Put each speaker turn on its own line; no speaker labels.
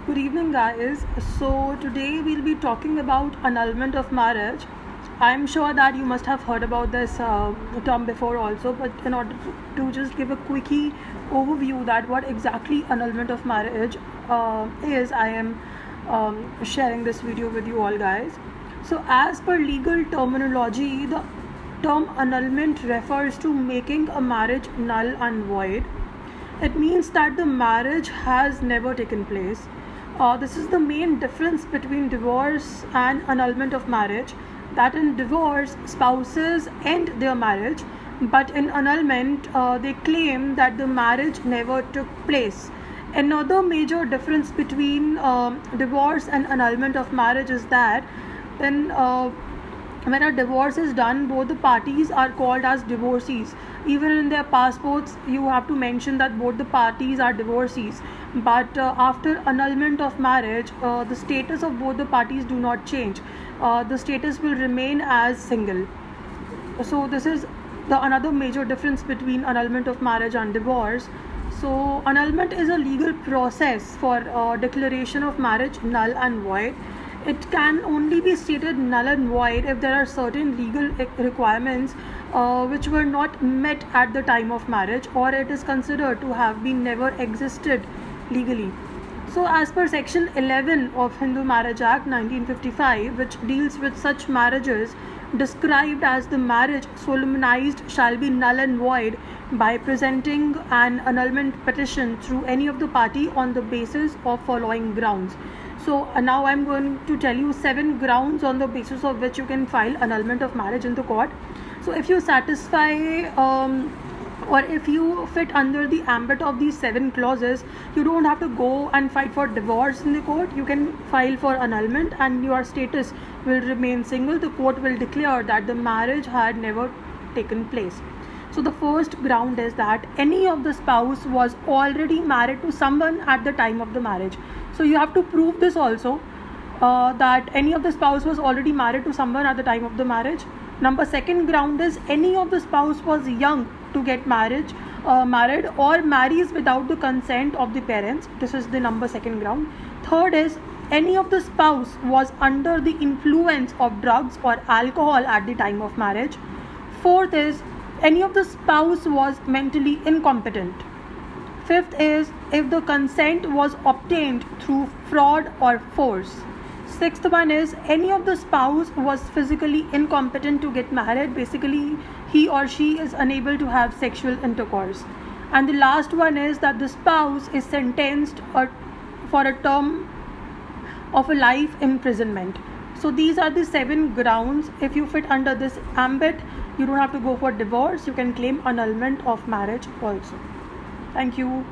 Good evening, guys. So, today we'll be talking about annulment of marriage. I'm sure that you must have heard about this term before also, but in order to just give a quickie overview that what exactly annulment of marriage is, I am sharing this video with you all, guys. So, as per legal terminology, the term annulment refers to making a marriage null and void. It means that the marriage has never taken place. This is the main difference between divorce and annulment of marriage. That in divorce, spouses end their marriage, but in annulment, they claim that the marriage never took place. Another major difference between divorce and annulment of marriage is that when a divorce is done, both the parties are called as divorcees. Even in their passports, you have to mention that both the parties are divorcees. But after annulment of marriage, the status of both the parties do not change. The status will remain as single. So this is the another major difference between annulment of marriage and divorce. So annulment is a legal process for declaration of marriage null and void. It can only be stated null and void if there are certain legal requirements which were not met at the time of marriage, or it is considered to have been never existed legally. So as per section 11 of Hindu Marriage Act 1955, which deals with such marriages described as the marriage solemnized shall be null and void by presenting an annulment petition through any of the party on the basis of following grounds. So now I'm going to tell you 7 grounds on the basis of which you can file annulment of marriage in the court. So if you satisfy or if you fit under the ambit of these 7 clauses, you don't have to go and fight for divorce in the court. You can file for annulment and your status will remain single. The court will declare that the marriage had never taken place. So the first ground is that any of the spouse was already married to someone at the time of the marriage. So you have to prove this also, that any of the spouse was already married to someone at the time of the marriage. Second ground is any of the spouse was young to get married or marries without the consent of the parents. This is the second ground. Third is any of the spouse was under the influence of drugs or alcohol at the time of marriage. Fourth is any of the spouse was mentally incompetent. Fifth is if the consent was obtained through fraud or force. Sixth one is any of the spouse was physically incompetent to get married. Basically, he or she is unable to have sexual intercourse. And the last one is that the spouse is sentenced for a term of a life imprisonment. So these are the 7 grounds. If you fit under this ambit, you don't have to go for divorce. You can claim annulment of marriage also. Thank you.